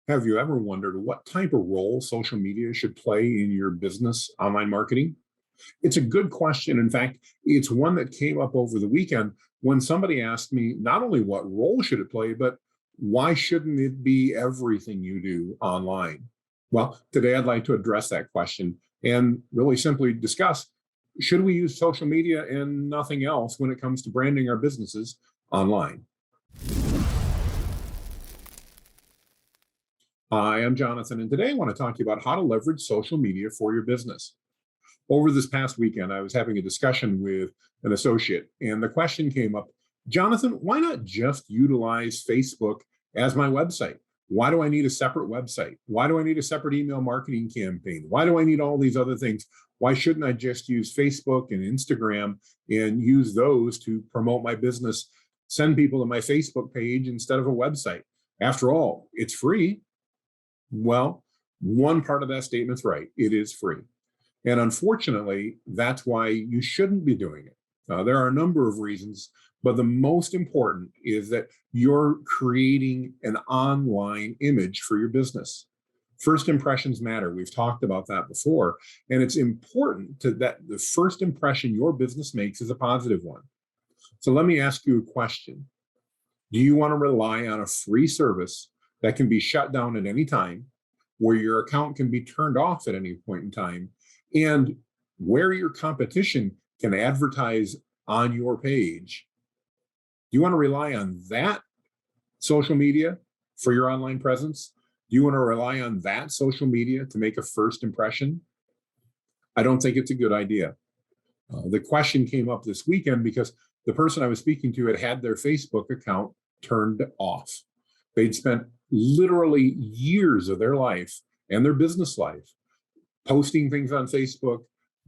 Have you ever wondered what type of role social media should play in your business online marketing? It's a good question. In fact, it's one that came up over the weekend when somebody asked me not only what role should it play, but why shouldn't it be everything you do online? Well, today I'd like to address that question and really simply discuss, should we use social media and nothing else when it comes to branding our businesses online? Hi, I'm Jonathan, and today I want to talk to you about how to leverage social media for your business. Over this past weekend, I was having a discussion with an associate, and the question came up, Jonathan, why not just utilize Facebook as my website? Why do I need a separate website? Why do I need a separate email marketing campaign? Why do I need all these other things? Why shouldn't I just use Facebook and Instagram and use those to promote my business, send people to my Facebook page instead of a website? After all, it's free. Well, one part of that statement's right. It is free. And unfortunately, that's why you shouldn't be doing it. There are a number of reasons, but the most important is that you're creating an online image for your business. First impressions matter. We've talked about that before. And it's important that the first impression your business makes is a positive one. So let me ask you a question. Do you want to rely on a free service that can be shut down at any time, where your account can be turned off at any point in time, and where your competition can advertise on your page? Do you want to rely on that social media for your online presence? Do you want to rely on that social media to make a first impression? I don't think it's a good idea. The question came up this weekend because the person I was speaking to had had their Facebook account turned off. They'd spent literally years of their life and their business life posting things on Facebook,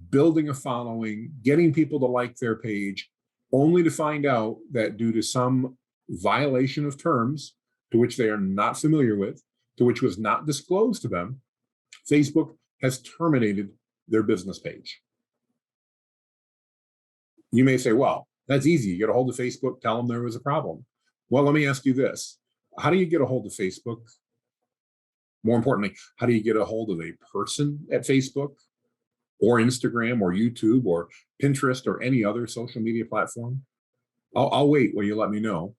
building a following, getting people to like their page, only to find out that due to some violation of terms to which they are not familiar with, to which was not disclosed to them, Facebook has terminated their business page. You may say, well, that's easy. You get a hold of Facebook, tell them there was a problem. Well, let me ask you this. How do you get a hold of Facebook? More importantly, how do you get a hold of a person at Facebook or Instagram or YouTube or Pinterest or any other social media platform? I'll wait while you let me know.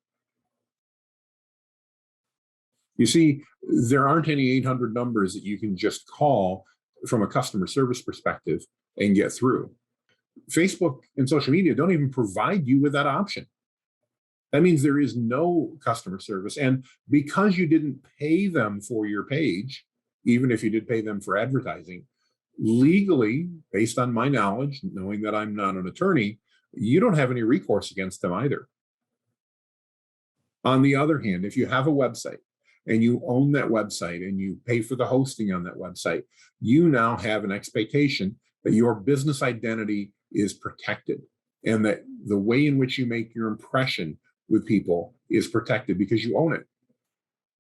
You see, there aren't any 800 numbers that you can just call from a customer service perspective and get through. Facebook and social media don't even provide you with that option. That means there is no customer service. And because you didn't pay them for your page, even if you did pay them for advertising, legally, based on my knowledge, knowing that I'm not an attorney, you don't have any recourse against them either. On the other hand, if you have a website and you own that website and you pay for the hosting on that website, you now have an expectation that your business identity is protected and that the way in which you make your impression with people is protected because you own it.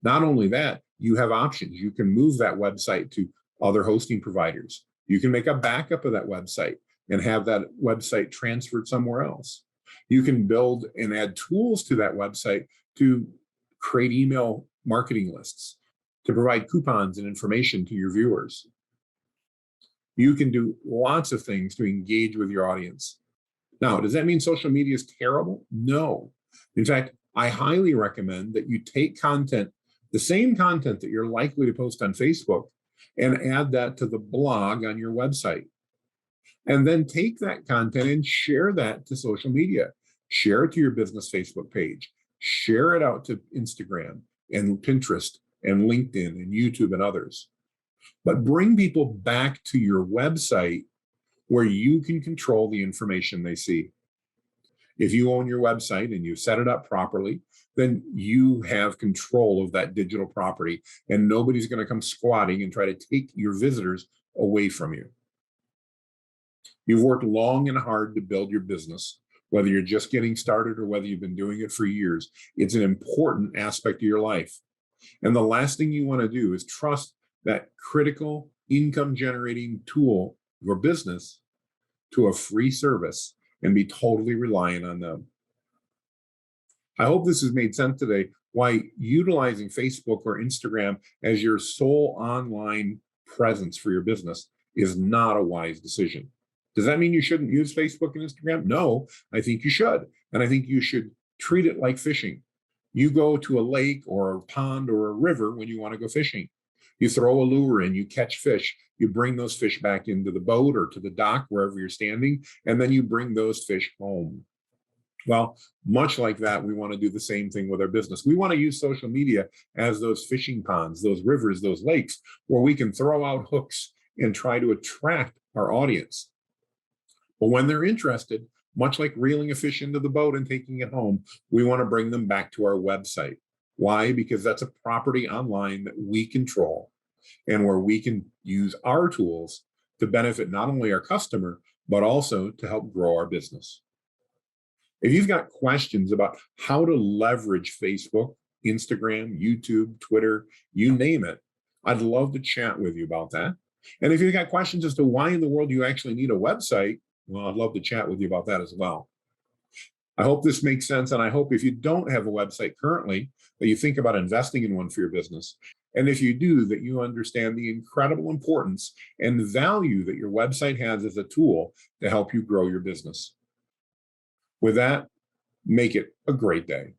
Not only that, you have options. You can move that website to other hosting providers. You can make a backup of that website and have that website transferred somewhere else. You can build and add tools to that website to create email marketing lists, to provide coupons and information to your viewers. You can do lots of things to engage with your audience. Now, does that mean social media is terrible? No. In fact, I highly recommend that you take content, the same content that you're likely to post on Facebook, and add that to the blog on your website. And then take that content and share that to social media. Share it to your business Facebook page. Share it out to Instagram and Pinterest and LinkedIn and YouTube and others. But bring people back to your website where you can control the information they see. If you own your website and you set it up properly, then you have control of that digital property and nobody's going to come squatting and try to take your visitors away from you. You've worked long and hard to build your business, whether you're just getting started or whether you've been doing it for years. It's an important aspect of your life. And the last thing you want to do is trust that critical income generating tool, your business, to a free service and be totally reliant on them. I hope this has made sense today. why utilizing Facebook or Instagram as your sole online presence for your business is not a wise decision. Does that mean you shouldn't use Facebook and Instagram? No, I think you should. And I think you should treat it like fishing. You go to a lake or a pond or a river when you want to go fishing. You throw a lure in, you catch fish, you bring those fish back into the boat or to the dock, wherever you're standing, and then you bring those fish home. Well, much like that, we want to do the same thing with our business. We want to use social media as those fishing ponds, those rivers, those lakes, where we can throw out hooks and try to attract our audience. But when they're interested, much like reeling a fish into the boat and taking it home, we want to bring them back to our website. Why? Because that's a property online that we control and where we can use our tools to benefit not only our customer, but also to help grow our business. If you've got questions about how to leverage Facebook, Instagram, YouTube, Twitter, you name it, I'd love to chat with you about that. And if you've got questions as to why in the world you actually need a website, well, I'd love to chat with you about that as well. I hope this makes sense. And I hope if you don't have a website currently, that you think about investing in one for your business. And if you do, that you understand the incredible importance and value that your website has as a tool to help you grow your business. With that, make it a great day.